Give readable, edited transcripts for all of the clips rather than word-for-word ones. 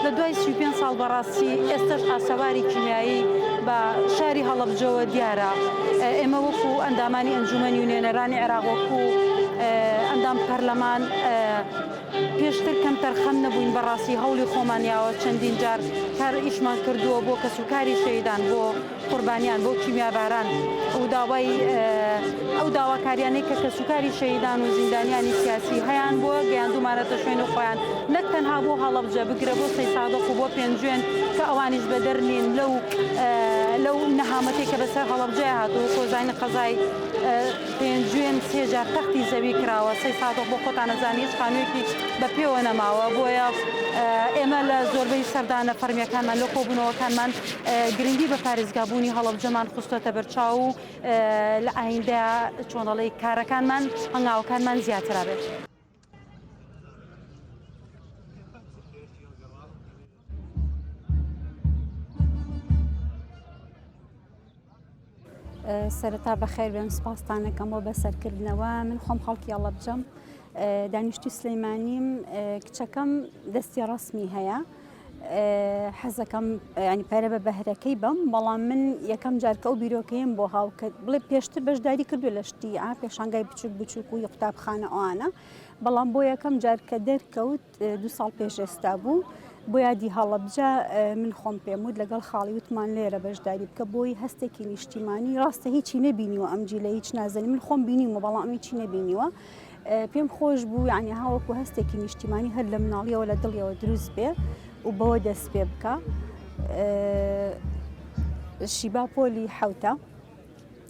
لە دوای 35 ساڵ بەڕاستی ئێستش ئاسەواری کیمیایی بە شاری هەڵەبجەوە دیارە. ئێمە وەکو ئەندامانی ئەنجومەنی و نوێنەرانی عێراق وەکو ئەندام پەرلەمان پێشتر کەم تەرخەم نەبووین بەڕاستی هەوڵی خۆمانیاوە چەندین جار کار ئیشمان کردووە بۆ کەسوکاری شەیدان بۆ قوربانیان بۆ کیمیاباران ئەو داواکاریانەی کە کەسوکاری شەیدان و زیندانیانی سیاسی هەیان بۆ گەیاندومانەتە شوێن و خۆیان نەک تەنها بۆ هەڵەبجە بگرە بۆ سەی سادق و بۆ پێنجوێن کە ئەوانیش بەدەرنین لەو نەهامەتی کە بەسەر هەڵەبجەیە هاتووە کۆزانی قەزای پێنجوێن سێ جار تەختی زەوی کراوە سەی سادق بۆ خۆتان نەزانی هیچ خانوویەکی بە پێوە نەماوە بۆیە ئێمە لە زۆربەی سەردانە فەرمیەکانمان لە کۆبوونەوەکانمان گرنگی بە پارێزگابوونی هەڵەبجەمان خستۆتە بەرچاو و لە ئایندەیە چۆنەڵی کارەکانمان هەنگاوەکانمان زیاترا بێت. سەرەتا بەخێر بێن سپاستانەکەم بۆ بەسەرکردنەوە من خۆم خەڵکی هەڵەبجەم دانیشتی سلەیمانیم کچەکەم دەستی ڕەسمی هەیە حەزەکەم ینی پەرە بە بەهرەکەی بم بەڵام من یەکەم جارکە ئەو بیرۆکەیم بۆ هاو کە بڵێ پێشتر بەشداری کردو لە شتی پێشانگای بچوک بچووک و قوتابخانە ئەوانە بەڵام بۆ یەکەم جارکە دەرکەوت 2 ساڵ پێش ئێستا بوو بۆ یادی هەڵەبجە من خۆم پێمود لەگەڵ خاڵی وتمان لێرە بەشداری بکە بۆی هەستێکی نیشتیمانی ڕاستە هیچی نەبینیوە ئەمجی لە هیچ نازەنی من خۆم بینیوە بەڵام هیچی نەبینیوە پێم خۆش بوو یعنی هاوەکو هەستێکی نیشتیمانی هەر لە مناڵیەوە لە دڵیەوە دروست بێ و بەوە دەست پێ بکە شیبا پۆلی حەوتە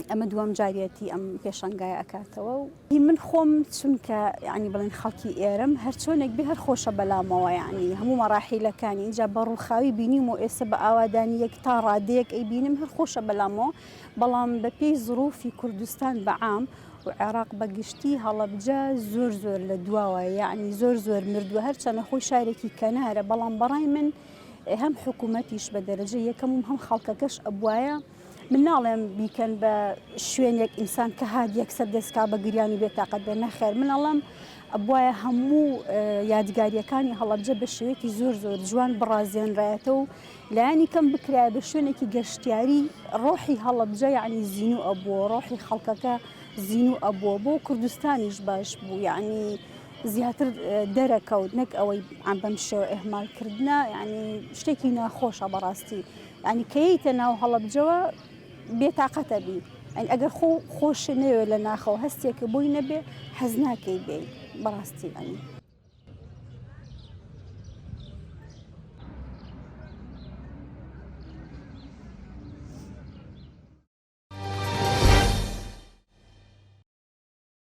ئەمە دووەم جاریەتی ئەم پێشەنگایە ئەکاتەوە و من خۆم چونکە ینی بڵێن خەڵکی ئێرم هەر چۆنێک بێ هەر خۆشە بەلامەوە ینی هەموو مەراحیلەکانی اینجا بە ڕووخاوی بینیم و ئێستا بە ئاوادانی یەک تا ڕادەیەک ئەی بینم هەر خۆشە بەلامەوە بەڵام بە پێی زروفی کوردستان بەعام و عێراق بەگشتی هەڵەبجە زۆر زۆر لە دواوە یعنی زۆر زۆر مردووە هەرچەنە خۆی شارێکی کەنارە بەڵام بەڕای من هەم حکوومەتیش بە دەرەجە یەکەم و هەم خەڵکەکەش ئەبوایە من ناڵێم بیکەن بە شوێنێک ئینسان کە هات یەکسەر دەستکا بە گریانی بێتاقەت بێ نەخێر من ئەڵەم ئەبوایە هەموو یادگاریەکانی هەڵەبجە بە شێوەیەکی زۆر زۆر جوان بڕازێنرایەتەوە و لایانی کەم بکرایە بە شوێنێکی گەشتیاری ڕۆحی هەڵەبجە یعنی زیینو ئەبووە ڕۆحی خەڵکەکە زیینو ئەبووە بۆ کوردستانیش باش بوو یعنی زیاتر دەرەکەوت نەک ئەوەی بەم شێوە ئێهمالکردنە یعنی شتێکی ناخۆشە بەڕاستی ینی کەیتە ناو هەڵەبجەوە بێتاقەتە بی ئەگەر خۆش نەوێت لە ناخەوە هەستێکە بۆی نەبێ حەز ناکەی بێ بەڕاستی ئەنی